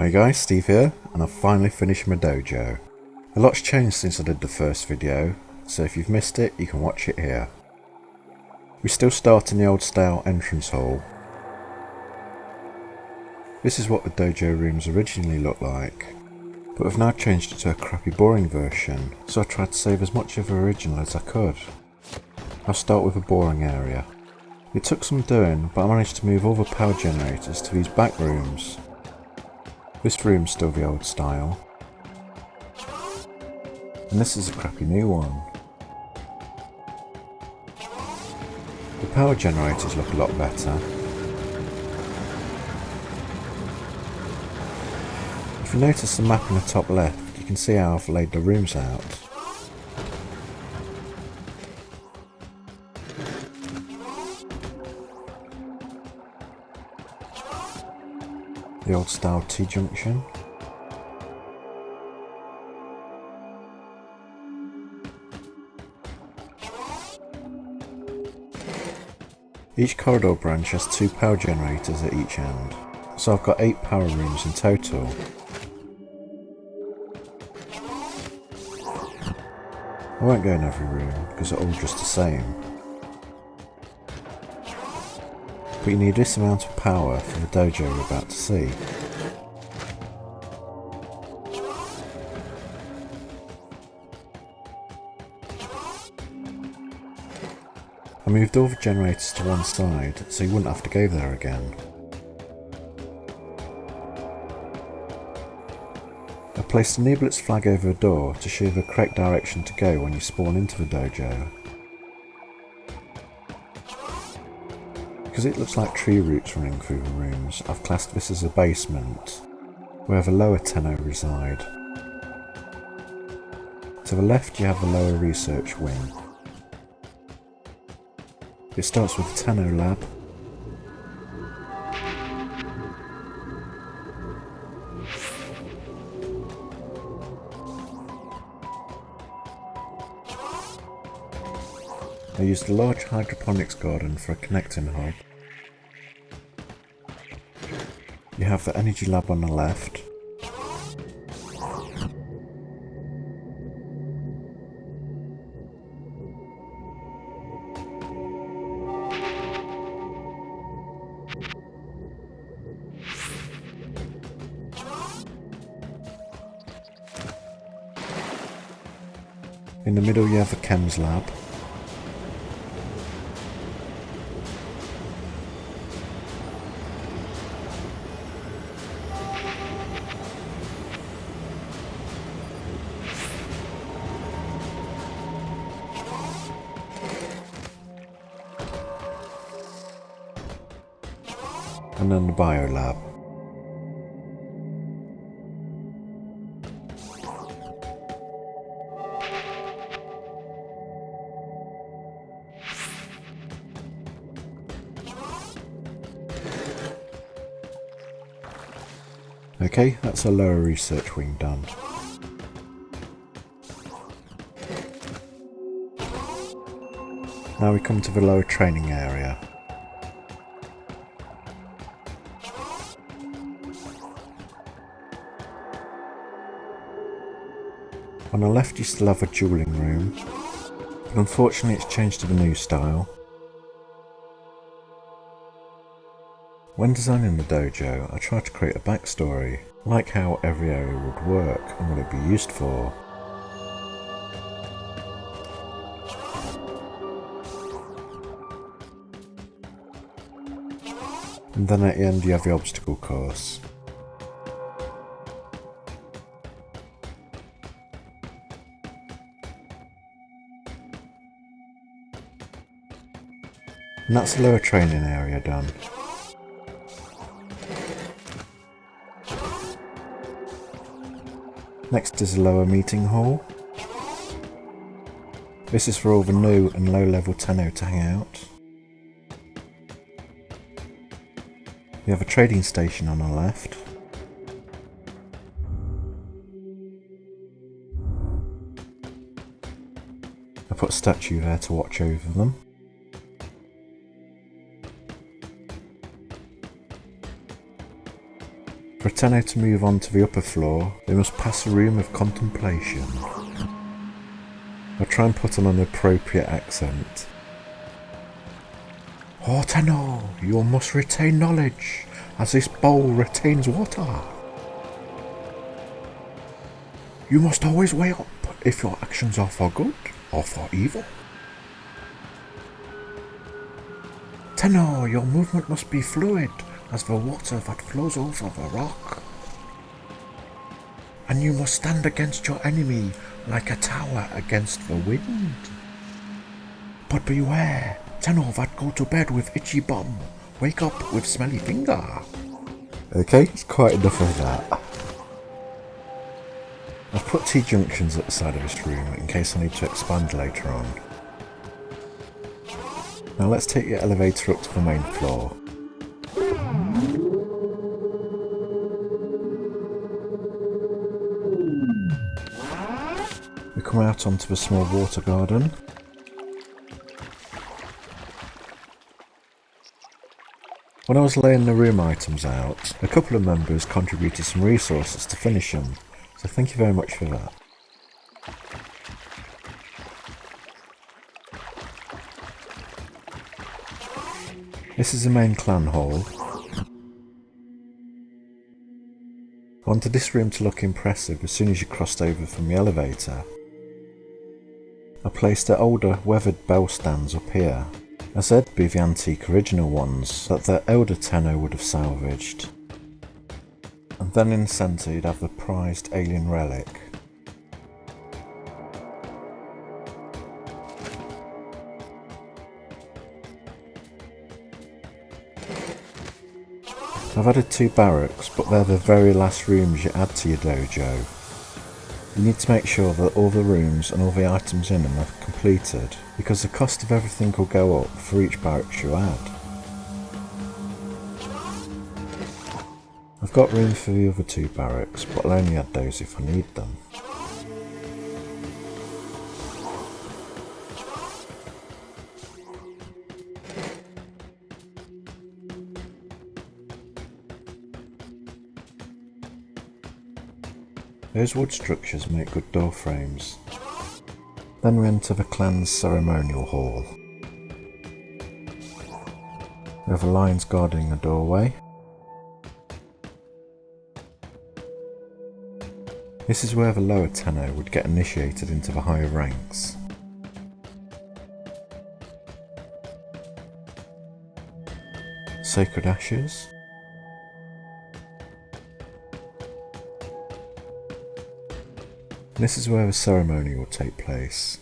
Hi guys, Steve here, and I've finally finished my dojo. A lot's changed since I did the first video, so if you've missed it, you can watch it here. We still start in the old style entrance hall. This is what the dojo rooms originally looked like, but we've now changed it to a crappy boring version, so I tried to save as much of the original as I could. I'll start with a boring area. It took some doing, but I managed to move all the power generators to these back rooms. This room's still the old style, and this is a crappy new one. The power generators look a lot better. If you notice the map in the top left, you can see how I've laid the rooms out. The old style T-junction. Each corridor branch has 2 power generators at each end, so I've got 8 power rooms in total. I won't go in every room because they're all just the same. But you need this amount of power for the dojo you're about to see. I moved all the generators to one side so you wouldn't have to go there again. I placed a NOOBLETS flag over the door to show you the correct direction to go when you spawn into the dojo. Because it looks like tree roots running through the rooms, I've classed this as a basement, where the lower Tenno reside. To the left you have the lower research wing. It starts with the Tenno lab, I used a large hydroponics garden for a connecting hub. You have the energy lab on the left. In the middle you have the chems lab. And then the bio lab. Okay, that's our lower research wing done. Now we come to the lower training area. On the left you still have a dueling room, but unfortunately it's changed to the new style. When designing the dojo, I tried to create a backstory, like how every area would work and what it would be used for. And then at the end you have the obstacle course. And that's the lower training area done. Next is the lower meeting hall. This is for all the new and low level Tenno to hang out. We have a trading station on the left. I put a statue there to watch over them. For a For Tenno to move on to the upper floor, they must pass a room of contemplation. I'll try and put on an appropriate accent. Oh Tenno, you must retain knowledge, as this bowl retains water. You must always weigh up if your actions are for good or for evil. Tenno, your movement must be fluid as the water that flows over the rock. And you must stand against your enemy like a tower against the wind. But beware, Tenno that go to bed with itchy bum, wake up with smelly finger. Okay, it's quite enough of that. I've put T-junctions at the side of this room in case I need to expand later on. Now let's take the elevator up to the main floor. We come out onto the small water garden. When I was laying the room items out, a couple of members contributed some resources to finish them, so thank you very much for that. This is the main clan hall. I wanted this room to look impressive as soon as you crossed over from the elevator. I placed the older weathered bell stands up here, as they'd be the antique original ones that the elder Tenno would have salvaged. And then in the centre you'd have the prized alien relic. I've added 2 barracks, but they're the very last rooms you add to your dojo. You need to make sure that all the rooms and all the items in them are completed, because the cost of everything will go up for each barracks you add. I've got room for the other 2 barracks, but I'll only add those if I need them. Those wood structures make good door frames. Then we enter the clan's ceremonial hall. We have lions guarding the doorway. This is where the lower Tenno would get initiated into the higher ranks. Sacred ashes. This is where the ceremony will take place.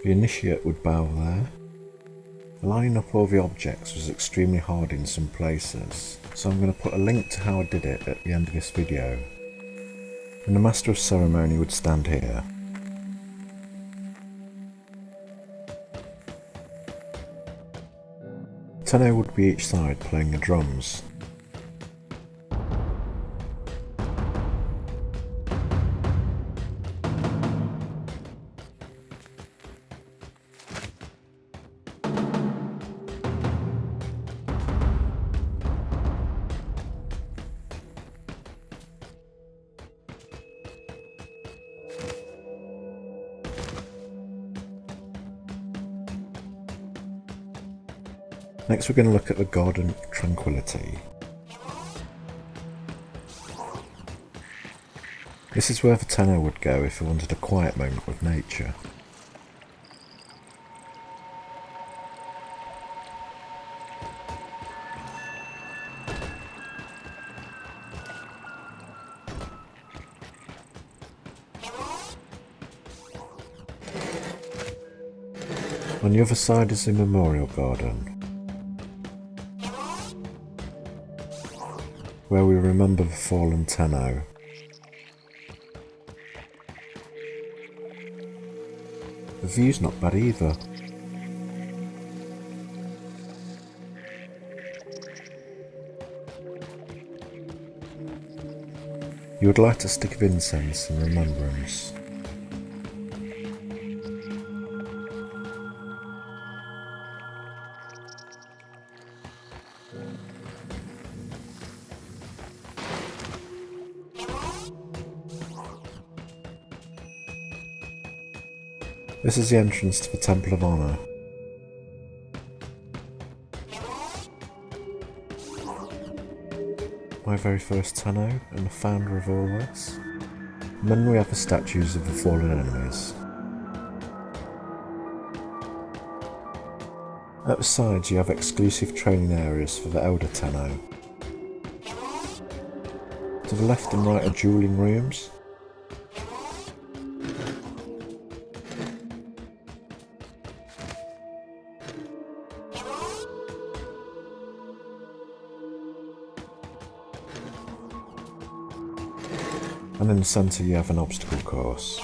The initiate would bow there. Lining up all the objects was extremely hard in some places, so I'm going to put a link to how I did it at the end of this video. And the Master of Ceremony would stand here. Tenno would be each side playing the drums. Next we're going to look at the Garden of Tranquility. This is where the Tenno would go if he wanted a quiet moment with nature. On the other side is the Memorial Garden, where we remember the fallen Tenno. The view's not bad either. You would light a stick of incense in remembrance. This is the entrance to the Temple of Honor. My very first Tenno and the founder of all this. And then we have the statues of the fallen enemies. At the sides you have exclusive training areas for the Elder Tenno. To the left and right are dueling rooms. And in the centre you have an obstacle course.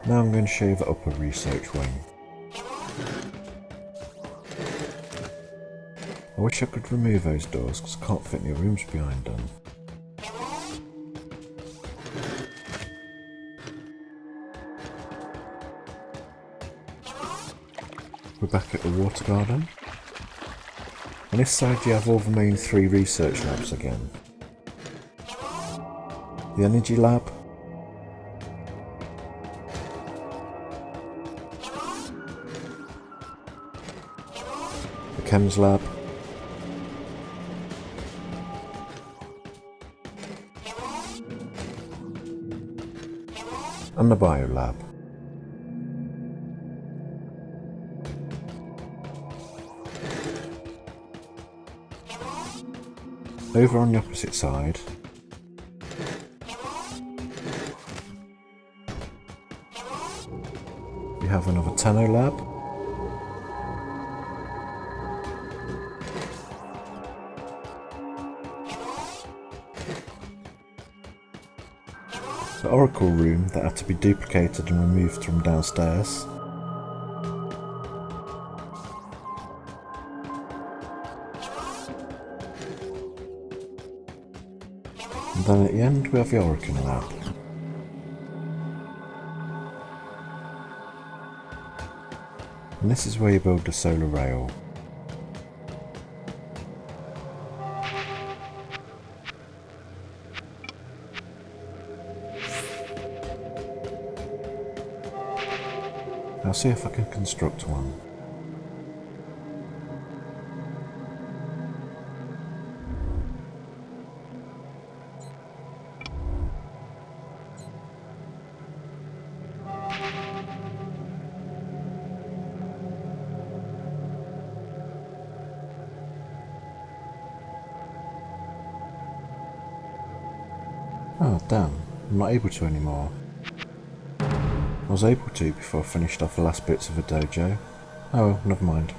Now I'm going to show you the upper research wing. I wish I could remove those doors because I can't fit any rooms behind them. We're back at the water garden. On this side you have all the main 3 research labs again. The energy lab, the chems lab, and the bio lab. Over on the opposite side, we have another Tenno lab, the Oracle room that had to be duplicated and removed from downstairs, and then at the end we have the Oracle lab. And this is where you build the solar rail. I'll see if I can construct one. Oh damn, I'm not able to anymore. I was able to before I finished off the last bits of the dojo. Oh well, never mind.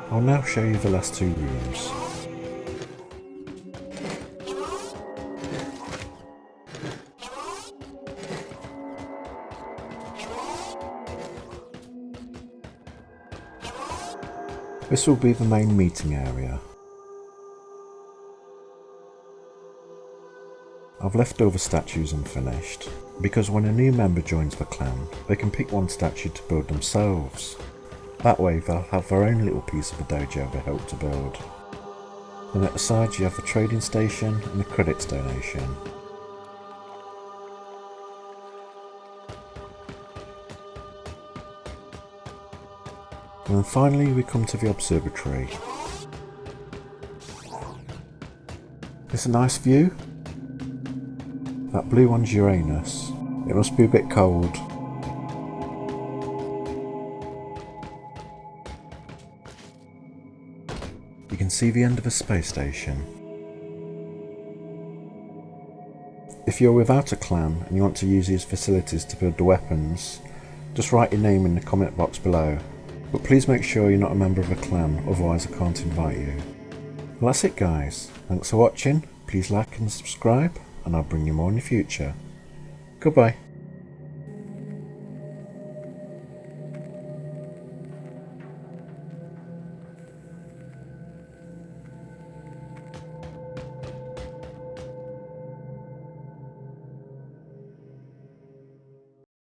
I'll now show you the last 2 rooms. This will be the main meeting area. I've left all the statues unfinished, because when a new member joins the clan, they can pick one statue to build themselves. That way they'll have their own little piece of a dojo they help to build. Then at the side you have the trading station and the credits donation. And then finally we come to the observatory. It's a nice view. That blue one's Uranus. It must be a bit cold. You can see the end of a space station. If you're without a clan and you want to use these facilities to build the weapons, just write your name in the comment box below. But please make sure you're not a member of a clan, otherwise I can't invite you. Well, that's it guys. Thanks for watching. Please like and subscribe, and I'll bring you more in the future. Goodbye.